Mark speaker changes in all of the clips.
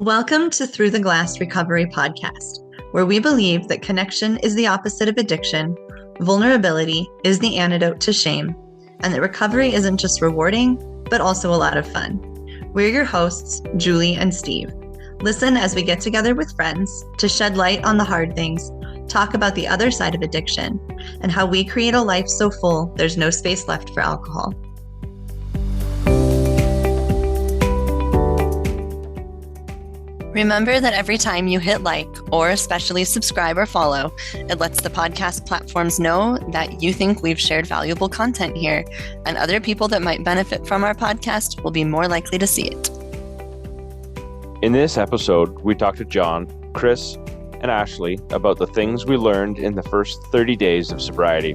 Speaker 1: Welcome to Through the Glass Recovery Podcast, where we believe that connection is the opposite of addiction, vulnerability is the antidote to shame, and that recovery isn't just rewarding, but also a lot of fun. We're your hosts, Julie and Steve. Listen as we get together with friends to shed light on the hard things, talk about the other side of addiction, and how we create a life so full there's no space left for alcohol. Remember that every time you hit like, or especially subscribe or follow, it lets the podcast platforms know that you think we've shared valuable content here, and other people that might benefit from our podcast will be more likely to see it.
Speaker 2: In this episode, we talk to John, Kris, and Ashley about the things we learned in the first 30 days of sobriety.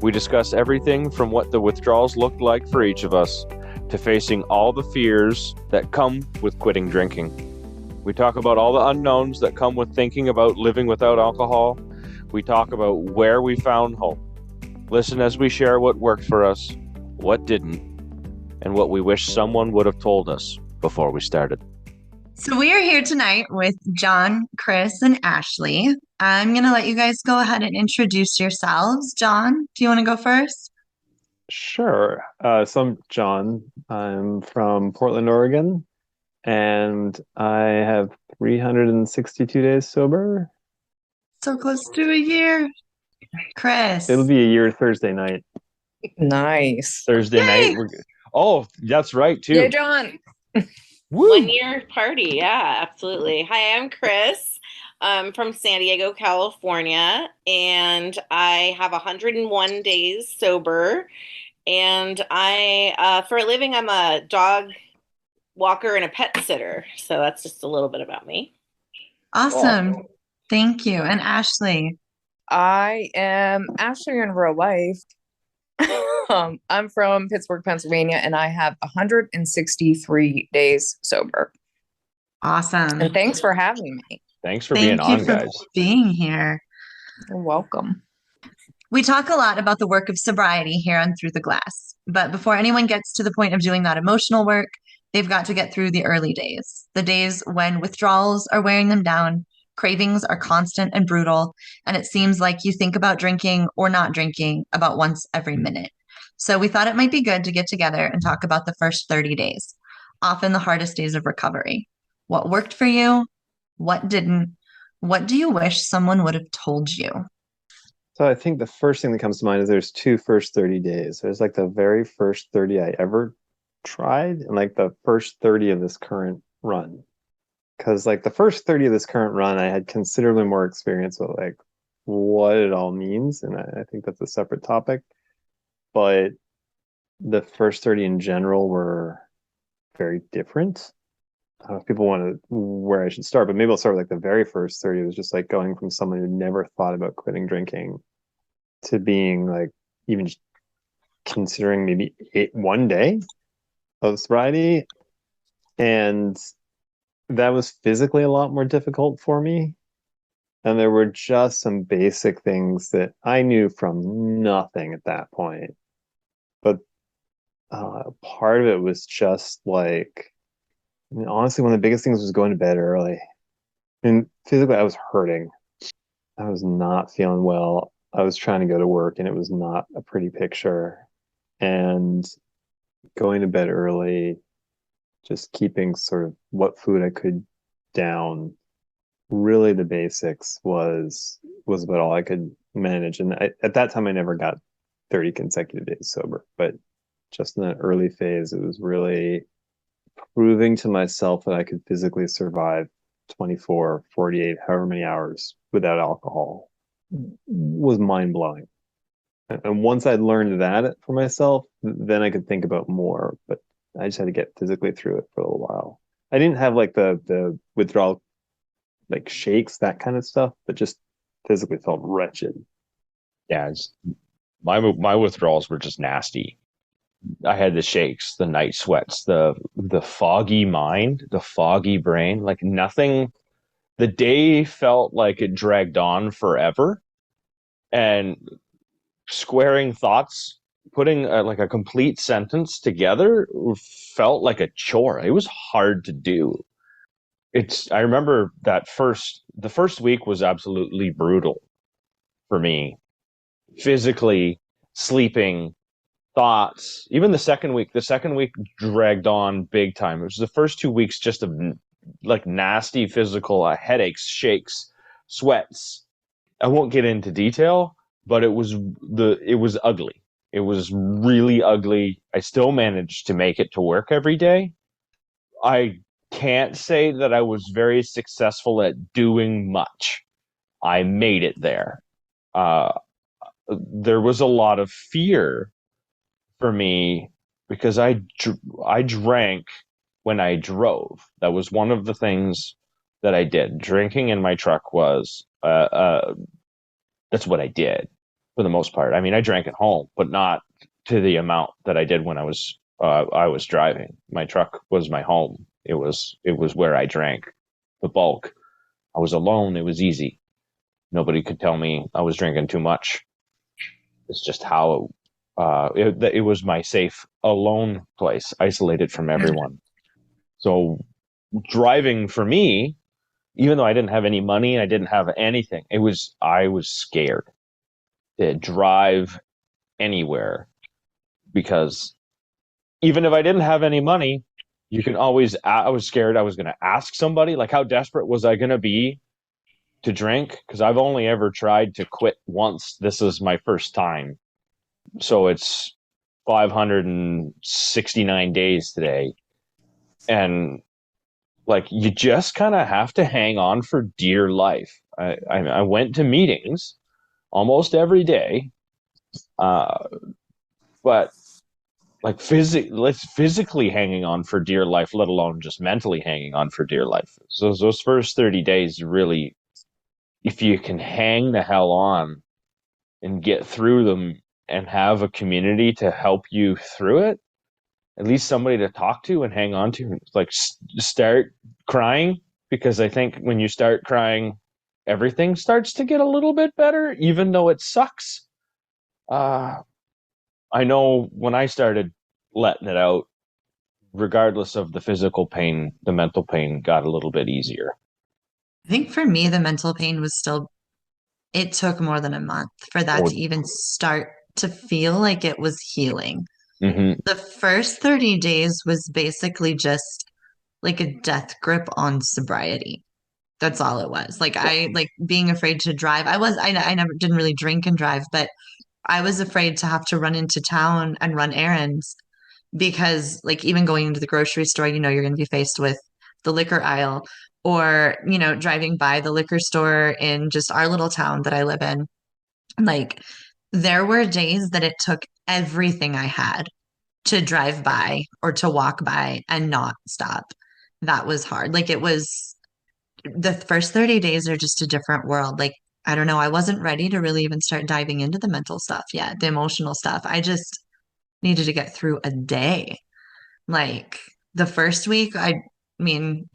Speaker 2: We discuss everything from what the withdrawals looked like for each of us to facing all the fears that come with quitting drinking. We talk about all the unknowns that come with thinking about living without alcohol. We talk about where we found hope. Listen as we share what worked for us, what didn't, and what we wish someone would have told us before we started.
Speaker 1: So we are here tonight with John, Kris, and Ashley. I'm going to let you guys go ahead and introduce yourselves. John, do you want to go first?
Speaker 3: Sure. So I'm John. I'm from Portland, Oregon, and I have 362 days sober.
Speaker 1: So close to a year. Kris.
Speaker 3: It'll be a year Thursday night.
Speaker 4: Nice.
Speaker 2: Thursday
Speaker 1: Yay!
Speaker 2: night. Oh, that's right, too.
Speaker 4: Yeah, John.
Speaker 2: Woo!
Speaker 5: 1 year party. Yeah, absolutely. Hi, I'm Kris. I'm from San Diego, California, and I have 101 days sober. And I, for a living, I'm a dog walker and a pet sitter. So that's just a little bit about me.
Speaker 1: Awesome. Thank you. And Ashley.
Speaker 4: I am Ashley in real life. I'm from Pittsburgh, Pennsylvania, and I have 163 days sober.
Speaker 1: Awesome.
Speaker 4: And thanks for having me.
Speaker 2: Thanks for
Speaker 1: Thank
Speaker 2: being
Speaker 1: you
Speaker 2: on,
Speaker 1: for
Speaker 2: guys.
Speaker 1: being here.
Speaker 4: You're welcome.
Speaker 1: We talk a lot about the work of sobriety here on Through the Glass, but before anyone gets to the point of doing that emotional work, they've got to get through the early days, the days when withdrawals are wearing them down, cravings are constant and brutal, and it seems like you think about drinking or not drinking about once every minute. So we thought it might be good to get together and talk about the first 30 days, often the hardest days of recovery. What worked for you? What didn't? What do you wish someone would have told you?
Speaker 3: So I think the first thing that comes to mind is there's two first 30 days. There's like the very first 30 I ever tried and like the first 30 of this current run. Because like the first 30 of this current run, I had considerably more experience with like what it all means. And I think that's a separate topic. But the first 30 in general were very different. I don't know if people want to where I should start, but maybe I'll start with like the very first 30. It was just like going from someone who never thought about quitting drinking to being like even just considering maybe 1 day of sobriety. And that was physically a lot more difficult for me. And there were just some basic things that I knew from nothing at that point. But part of it was just like, I mean, honestly, one of the biggest things was going to bed early. And physically, I was hurting. I was not feeling well. I was trying to go to work, and it was not a pretty picture. And going to bed early, just keeping sort of what food I could down, really the basics was about all I could manage. And at that time, I never got 30 consecutive days sober. But just in that early phase, it was really proving to myself that I could physically survive 24, 48, however many hours without alcohol was mind-blowing. And once I'd learned that for myself, then I could think about more. But I just had to get physically through it for a little while. I didn't have like the withdrawal, like shakes, that kind of stuff, but just physically felt wretched.
Speaker 2: Yeah, my withdrawals were just nasty. I had the shakes, the night sweats, the foggy mind, the foggy brain, like nothing. The day felt like it dragged on forever, and squaring thoughts, putting like a complete sentence together felt like a chore. It was hard to do. I remember the first week was absolutely brutal for me, physically, sleeping, thoughts. Even the second week dragged on big time. It was the first 2 weeks just of like nasty physical headaches, shakes, sweats. I won't get into detail, but it was ugly. It was really ugly. I still managed to make it to work every day. I can't say that I was very successful at doing much. I made it there. Uh, there was a lot of fear for me because I drank when I drove. That was one of the things that I did. Drinking in my truck was that's what I did for the most part. I mean, I drank at home, but not to the amount that I did when I was driving. My truck was my home. It was where I drank the bulk. I was alone. It was easy. Nobody could tell me I was drinking too much. It's just how it was my safe alone place, isolated from everyone. So driving for me, even though I didn't have any money, I didn't have anything. I was scared to drive anywhere because even if I didn't have any money, you can always. I was scared I was going to ask somebody. Like, how desperate was I going to be to drink? Because I've only ever tried to quit once. This is my first time. So it's 569 days today. And like, you just kind of have to hang on for dear life. I went to meetings almost every day, but like physically hanging on for dear life, let alone just mentally hanging on for dear life. So those first 30 days really, if you can hang the hell on and get through them and have a community to help you through it, at least somebody to talk to and hang on to, like start crying, because I think when you start crying, everything starts to get a little bit better, even though it sucks. Uh, I know when I started letting it out, regardless of the physical pain, the mental pain got a little bit easier.
Speaker 1: I think for me, the mental pain was still, it took more than a month for that
Speaker 2: Oh,
Speaker 1: to even start to feel like it was healing.
Speaker 2: mm-hmm.
Speaker 1: The first 30 days was basically just like a death grip on sobriety. That's all it was. Like I like being afraid to drive. I never didn't really drink and drive, but I was afraid to have to run into town and run errands because like even going into the grocery store, you know, you're going to be faced with the liquor aisle or, you know, driving by the liquor store in just our little town that I live in. Like there were days that it took everything I had to drive by or to walk by and not stop. That was hard. Like it was the first 30 days are just a different world. Like, I don't know, I wasn't ready to really even start diving into the mental stuff yet, the emotional stuff. I just needed to get through a day. Like the first week, I mean,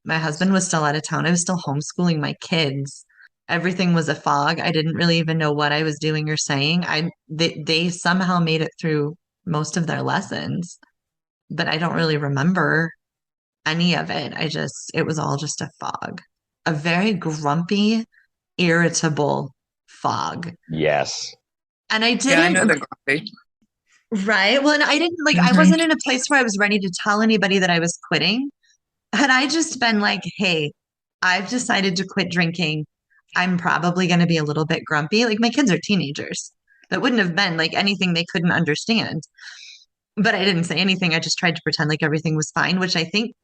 Speaker 1: my husband was still out of town. I was still homeschooling my kids. Everything was a fog. I didn't really even know what I was doing or saying. They somehow made it through most of their lessons, but I don't really remember any of it. It was all just a fog, a very grumpy, irritable fog.
Speaker 2: Yes.
Speaker 1: And I
Speaker 4: Yeah, I know
Speaker 1: didn't,
Speaker 4: the grumpy.
Speaker 1: right? Well, and I didn't like, I
Speaker 4: Mhm.
Speaker 1: wasn't in a place where I was ready to tell anybody that I was quitting. Had I just been like, hey, I've decided to quit drinking, I'm probably going to be a little bit grumpy. Like, my kids are teenagers. That wouldn't have been like anything they couldn't understand. But I didn't say anything. I just tried to pretend like everything was fine, which I think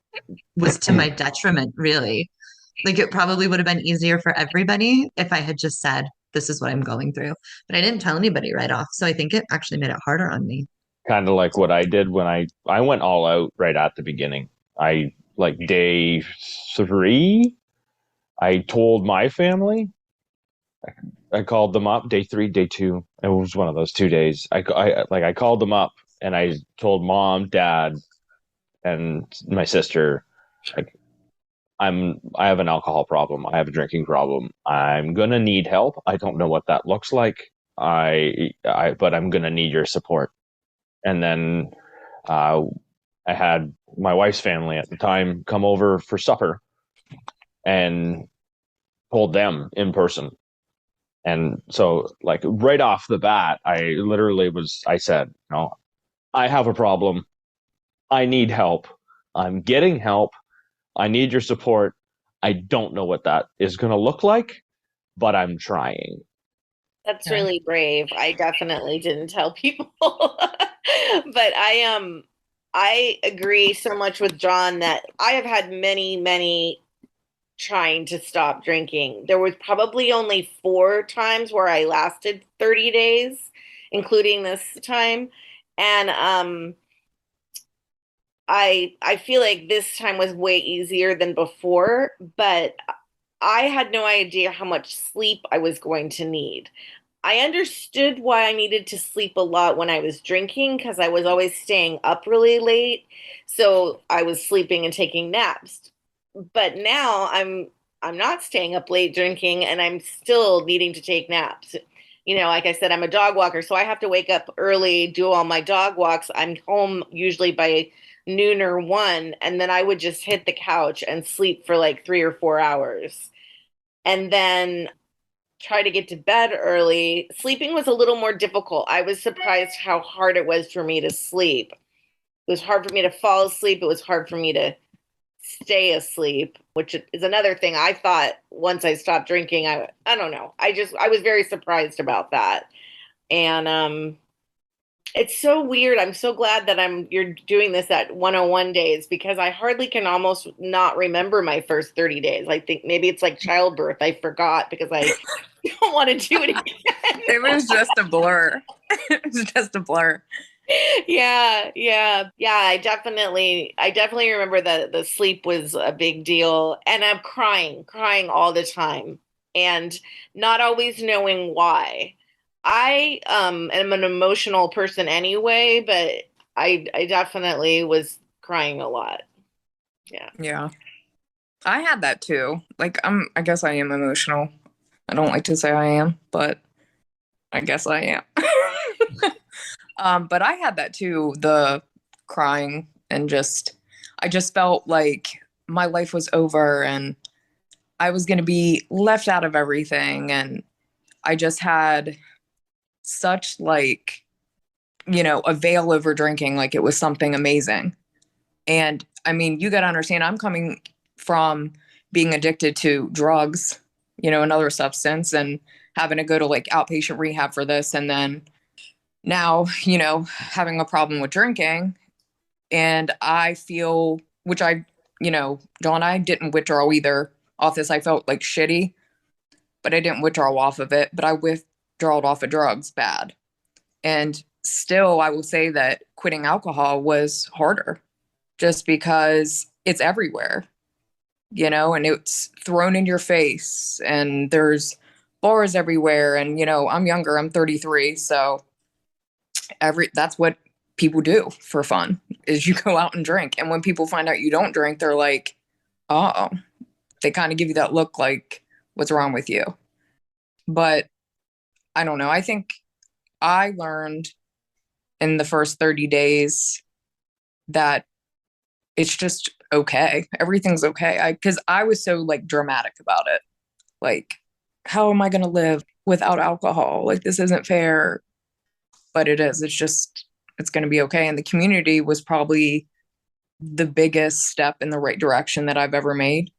Speaker 1: was to my detriment, really. Like it probably would have been easier for everybody if I had just said, this is what I'm going through. But I didn't tell anybody right off. So I think it actually made it harder on me.
Speaker 2: Kind of like what I did when I went all out right at the beginning. I like day 3, I told my family. I called them up day 3, day 2. It was one of those 2 days. I called them up and I told mom, dad, and my sister, like, I have an alcohol problem. I have a drinking problem. I'm gonna need help. I don't know what that looks like. But I'm gonna need your support. And then uh, I had my wife's family at the time come over for supper, and told them in person. And so, like, right off the bat, I said, I have a problem. I need help. I'm getting help. I need your support. I don't know what that is going to look like, but I'm trying.
Speaker 5: That's
Speaker 4: Yeah.
Speaker 5: really brave. I definitely didn't tell people. But I agree so much with John that I have had many trying to stop drinking. There was probably only 4 times where I lasted 30 days, including this time. And I feel like this time was way easier than before, but I had no idea how much sleep I was going to need. I understood why I needed to sleep a lot when I was drinking because I was always staying up really late. So I was sleeping and taking naps. But now I'm not staying up late drinking and I'm still needing to take naps. Like I said, I'm a dog walker, so I have to wake up early, do all my dog walks. I'm home usually by noon or 1, and then I would just hit the couch and sleep for like 3 or 4 hours. And then try to get to bed early. Sleeping was a little more difficult. I was surprised how hard it was for me to sleep. It was hard for me to fall asleep. It was hard for me to stay asleep, which is another thing I thought once I stopped drinking. I don't know. I was very surprised about that. And it's so weird. I'm so glad that you're doing this at 101 days because I hardly can almost not remember my first 30 days. I think maybe it's like childbirth. I forgot because I don't want to do it again.
Speaker 4: It was just a blur. It was just a blur.
Speaker 5: Yeah. I definitely remember that the sleep was a big deal, and I'm crying all the time, and not always knowing why. I am an emotional person anyway, but I definitely was crying a lot. Yeah.
Speaker 4: Yeah. I had that too. Like I guess I am emotional. I don't like to say I am, but I guess I am. But I had that too, the crying and I just felt like my life was over and I was going to be left out of everything. And I just had such a veil over drinking, like it was something amazing. And I mean, you got to understand, I'm coming from being addicted to drugs, another substance and having to go to like outpatient rehab for this. And then now, having a problem with drinking. And I feel, which Dawn, I didn't withdraw either off this. I felt like shitty, but I didn't withdraw off of it. But I withdrawed off of drugs bad. And still, I will say that quitting alcohol was harder just because it's everywhere, and it's thrown in your face and there's bars everywhere. And, I'm younger, I'm 33. So that's what people do for fun is you go out and drink. And when people find out you don't drink, they're like, oh, they kind of give you that look like, what's wrong with you? But I don't know. I think I learned in the first 30 days that it's just okay. Everything's okay. Because I was so like dramatic about it. Like, how am I going to live without alcohol? Like, this isn't fair. But it is. It's going to be okay. And the community was probably the biggest step in the right direction that I've ever made.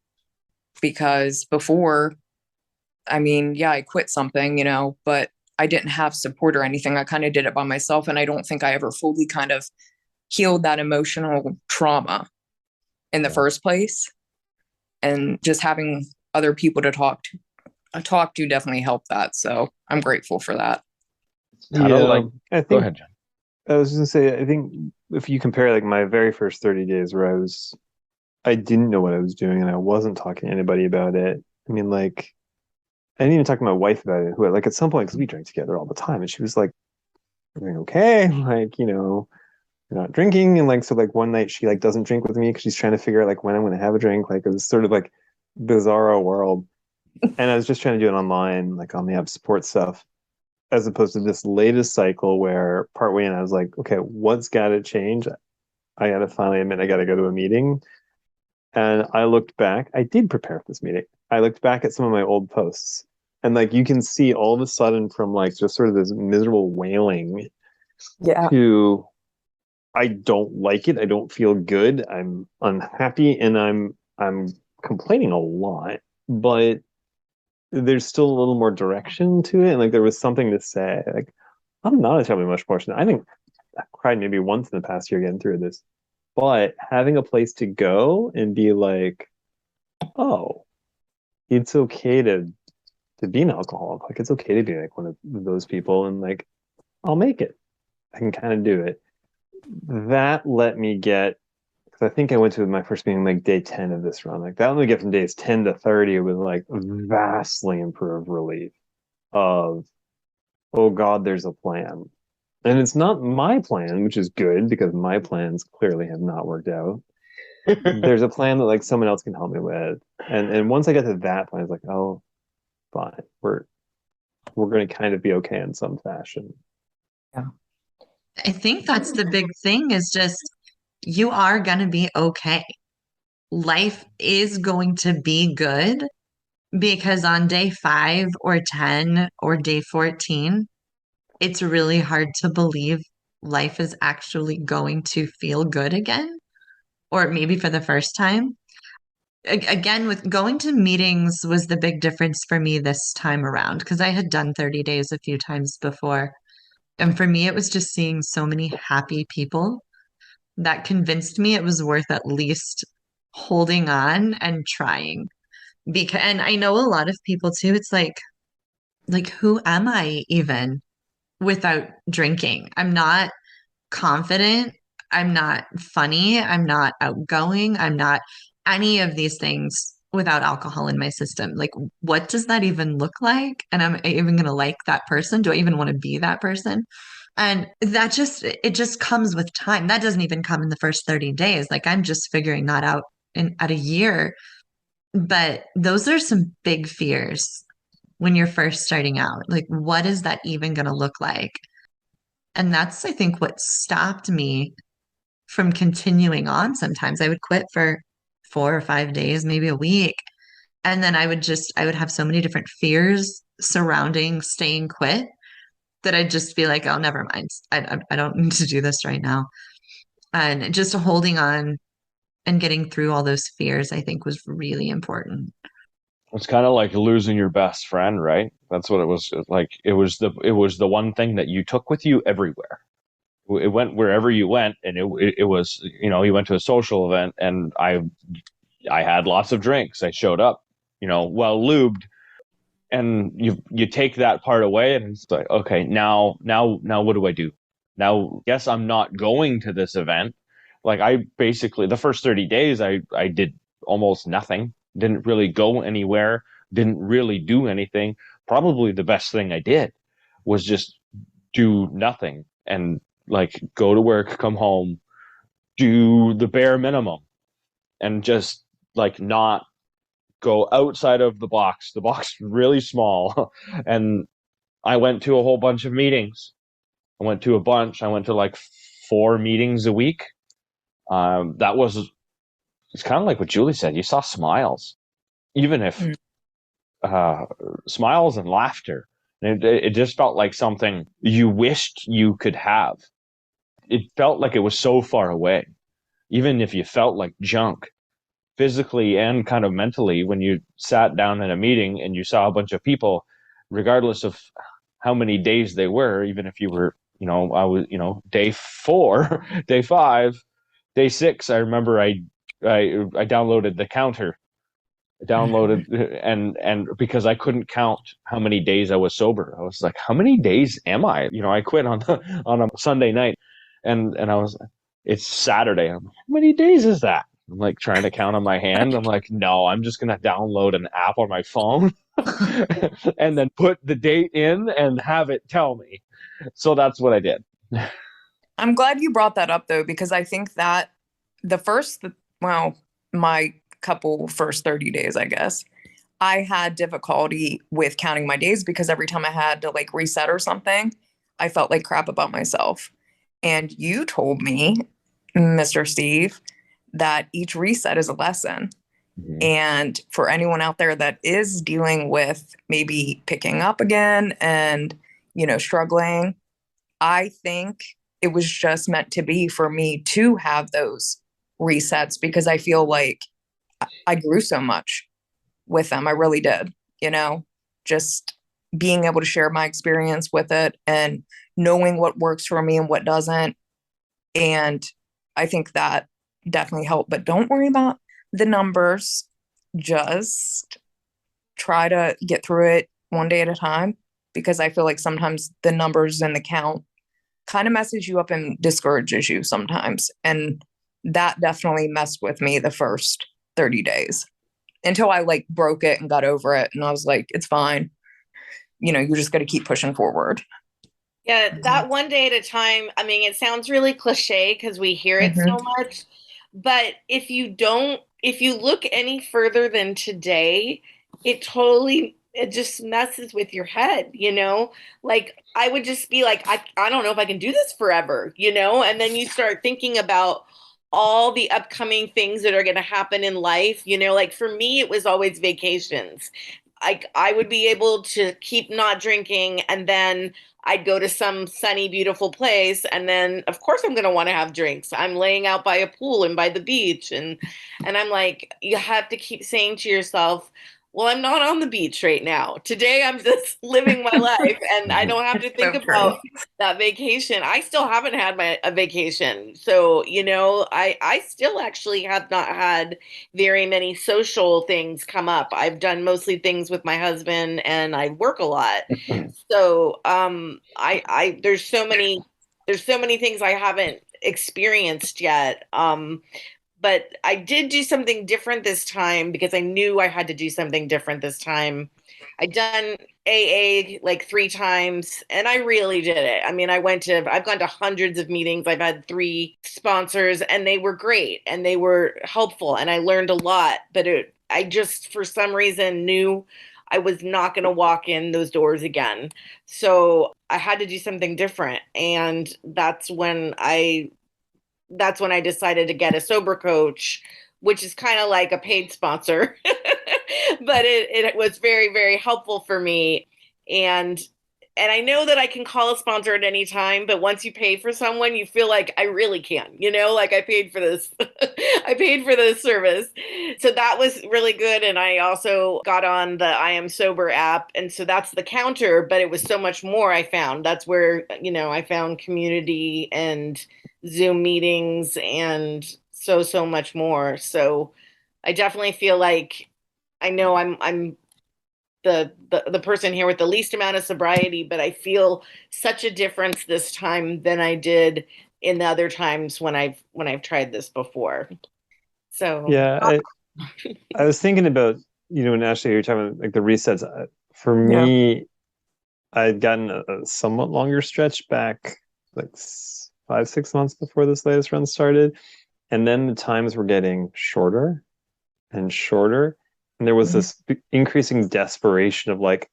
Speaker 4: Because before, I mean, yeah, I quit something, but I didn't have support or anything. I kind of did it by myself. And I don't think I ever fully kind of healed that emotional trauma in the first place. And just having other people to talk to definitely helped that. So I'm grateful for that.
Speaker 3: I think
Speaker 2: Go ahead, John.
Speaker 3: I was just gonna say, I think if you compare like my very first 30 days where I didn't know what I was doing and I wasn't talking to anybody about it. I mean, like, I didn't even talk to my wife about it, who like at some point, because we drank together all the time, and she was like, "Everything okay?" Like, you're not drinking. And like, so like one night she like doesn't drink with me because she's trying to figure out like when I'm gonna have a drink. Like it was sort of like bizarro world. And I was just trying to do it online, like on the app support stuff, as opposed to this latest cycle where partway in I was like, okay, what's got to change? I got to finally admit I got to go to a meeting. And I looked back. I did prepare for this meeting. I looked back at some of my old posts, and like you can see all of a sudden from like just sort of this miserable wailing
Speaker 4: Yeah.
Speaker 3: to I don't like it. I don't feel good. I'm unhappy, and I'm complaining a lot, but there's still a little more direction to it. And like there was something to say. Like I'm not a terribly much portion. I think I've cried maybe once in the past year getting through this. But having a place to go and be like, oh, it's okay to be an alcoholic. Like it's okay to be like one of those people, and like I'll make it. I can kind of do it. That let me get, because I think I went to my first meeting like day 10 of this run. Like that let me get from days 10 to 30 with like vastly improved relief of, oh God, there's a plan. And it's not my plan, which is good because my plans clearly have not worked out. There's a plan that like someone else can help me with. And once I get to that point, it's like, oh, fine. We're gonna kind of be okay in some fashion.
Speaker 4: Yeah.
Speaker 1: I think that's the big thing is just you are going to be okay. Life is going to be good because on day 5 or 10 or day 14, it's really hard to believe life is actually going to feel good again, or maybe for the first time. Again, with going to meetings was the big difference for me this time around because I had done 30 days a few times before. And for me, it was just seeing so many happy people that convinced me it was worth at least holding on and trying. Because, and I know a lot of people too, it's like who am I even without drinking? I'm not confident. I'm not funny. I'm not outgoing. I'm not any of these things without alcohol in my system. Like, what does that even look like? And am I even going to like that person? Do I even want to be that person? And that just, it just comes with time. That doesn't even come in the first 30 days. Like, I'm just figuring that out in at a year. But those are some big fears when you're first starting out. Like, what is that even going to look like? And that's, I think, what stopped me from continuing on. Sometimes I would quit for 4 or 5 days, maybe a week. And then I would have so many different fears surrounding staying quit that I'd just be like, oh, never mind. I don't need to do this right now. And just holding on and getting through all those fears, I think was really important.
Speaker 2: It's kind of like losing your best friend, right? That's what it was like. It was the one thing that you took with you everywhere. It went wherever you went, and it was, you went to a social event, and I had lots of drinks. I showed up, well lubed, and you take that part away, and it's like, okay, now what do I do? Now, yes, I'm not going to this event. Like I basically the first 30 days I did almost nothing. Didn't really go anywhere, didn't really do anything. Probably the best thing I did was just do nothing and like go to work, come home, do the bare minimum, and just like not go outside of the box. The box is really small. And I went to a whole bunch of meetings. I went to like 4 meetings a week. That was, it's kind of like what Julie said. You saw smiles, even if smiles and laughter. It just felt like something you wished you could have. It felt like it was so far away. Even if you felt like junk, physically and kind of mentally, when you sat down in a meeting and you saw a bunch of people, regardless of how many days they were, even if you were, I was, day 4, day 5, day 6, I remember I downloaded the counter. I downloaded and because I couldn't count how many days I was sober. I was like, how many days am I? I quit on a Sunday night, and I was, it's Saturday. I'm like, how many days is that? I'm like trying to count on my hand. I'm like, no, I'm just gonna download an app on my phone and then put the date in and have it tell me. So that's what I did.
Speaker 4: I'm glad you brought that up though, because I think that my couple first 30 days, I guess, I had difficulty with counting my days because every time I had to like reset or something, I felt like crap about myself. And you told me, Mr. Steve, that each reset is a lesson.
Speaker 2: Mhm.
Speaker 4: And for anyone out there that is dealing with maybe picking up again and, struggling, I think it was just meant to be for me to have those resets because I feel like I grew so much with them. I really did, just being able to share my experience with it and knowing what works for me and what doesn't. And I think that definitely helped. But don't worry about the numbers. Just try to get through it one day at a time because I feel like sometimes the numbers and the count kind of messes you up and discourages you sometimes. And that definitely messed with me the first 30 days until I like broke it and got over it. And I was like, it's fine. You just got to keep pushing forward.
Speaker 5: Yeah, that one day at a time. I mean, it sounds really cliche because we hear it so much, but if you look any further than today, it just messes with your head, Like I would just be like, I don't know if I can do this forever, And then you start thinking about all the upcoming things that are going to happen in life, Like for me, it was always vacations. I would be able to keep not drinking and then I'd go to some sunny, beautiful place, and then of course I'm gonna want to have drinks. I'm laying out by a pool and by the beach, and I'm like, you have to keep saying to yourself, well, I'm not on the beach right now. Today I'm just living my life, and I don't have to think
Speaker 4: So true.
Speaker 5: about that vacation. I still haven't had a vacation, so I still actually have not had very many social things come up. I've done mostly things with my husband, and I work a lot. So I there's so many things I haven't experienced yet. But I did do something different this time because I knew I had to do something different this time. I done AA like 3 times and I really did it. I mean, I've gone to hundreds of meetings. I've had 3 sponsors and they were great and they were helpful and I learned a lot, but I just for some reason knew I was not going to walk in those doors again. So I had to do something different. And that's when I decided to get a sober coach, which is kind of like a paid sponsor, but it was very, very helpful for me. And I know that I can call a sponsor at any time, but once you pay for someone, you feel like I really can, like I paid for this. I paid for this service. So that was really good. And I also got on the I Am Sober app. And so that's the counter, but it was so much more I found. That's where, I found community and Zoom meetings and so much more. So I definitely feel like I know I'm the person here with the least amount of sobriety, but I feel such a difference this time than I did in the other times when I've tried this before. So
Speaker 3: Yeah, I was thinking about, when Ashley, you're talking about like the resets. For
Speaker 4: Yeah.
Speaker 3: me, I'd gotten a somewhat longer stretch back, like 5, 6 months before this latest run started. And then the times were getting shorter and shorter. And there was this increasing desperation of like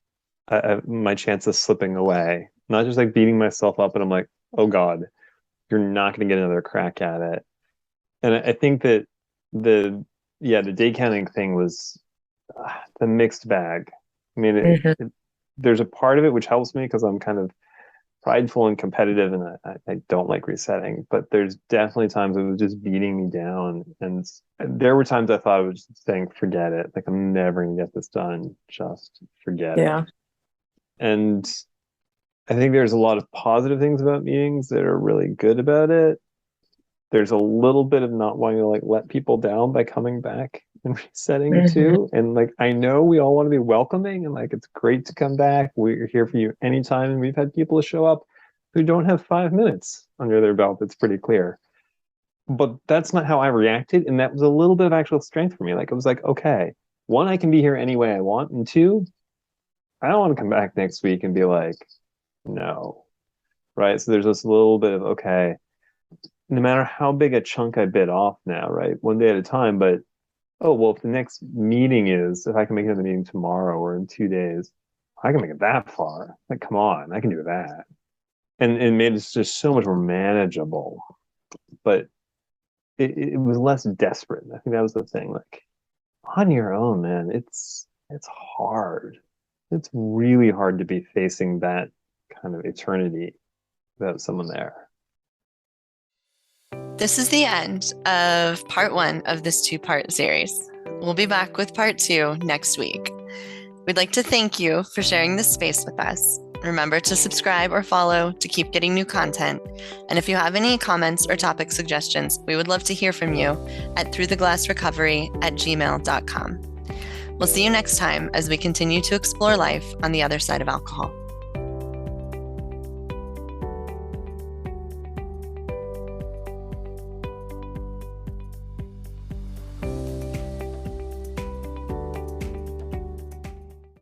Speaker 3: my chance of slipping away, not just like beating myself up. And I'm like, oh God, you're not going to get another crack at it. And I think that the day counting thing was the mixed bag. I mean, there's a part of it which helps me because I'm kind of prideful and competitive and I don't like resetting, but there's definitely times it was just beating me down. And there were times I thought I was just saying, forget it. Like, I'm never going to get this done. Just forget it. And I think there's a lot of positive things about meetings that are really good about it. There's a little bit of not wanting to like let people down by coming back and resetting too. And like, I know we all want to be welcoming and like, it's great to come back. We're here for you anytime. And we've had people show up who don't have 5 minutes under their belt. It's pretty clear. But that's not how I reacted. And that was a little bit of actual strength for me. Like, it was like, okay, one, I can be here any way I want. And two, I don't want to come back next week and be like, no. Right. So there's this little bit of, okay, no matter how big a chunk I bit off now, right? One day at a time. But, oh, well, if the next meeting if I can make another meeting tomorrow or in 2 days, I can make it that far. Like, come on, I can do that. And it made it just so much more manageable. But it was less desperate. I think that was the thing. Like on your own, man, it's hard. It's really hard to be facing that kind of eternity without someone there.
Speaker 1: This is the end of part 1 of this 2-part series. We'll be back with part 2 next week. We'd like to thank you for sharing this space with us. Remember to subscribe or follow to keep getting new content. And if you have any comments or topic suggestions, we would love to hear from you at throughtheglassrecovery@gmail.com. We'll see you next time as we continue to explore life on the other side of alcohol.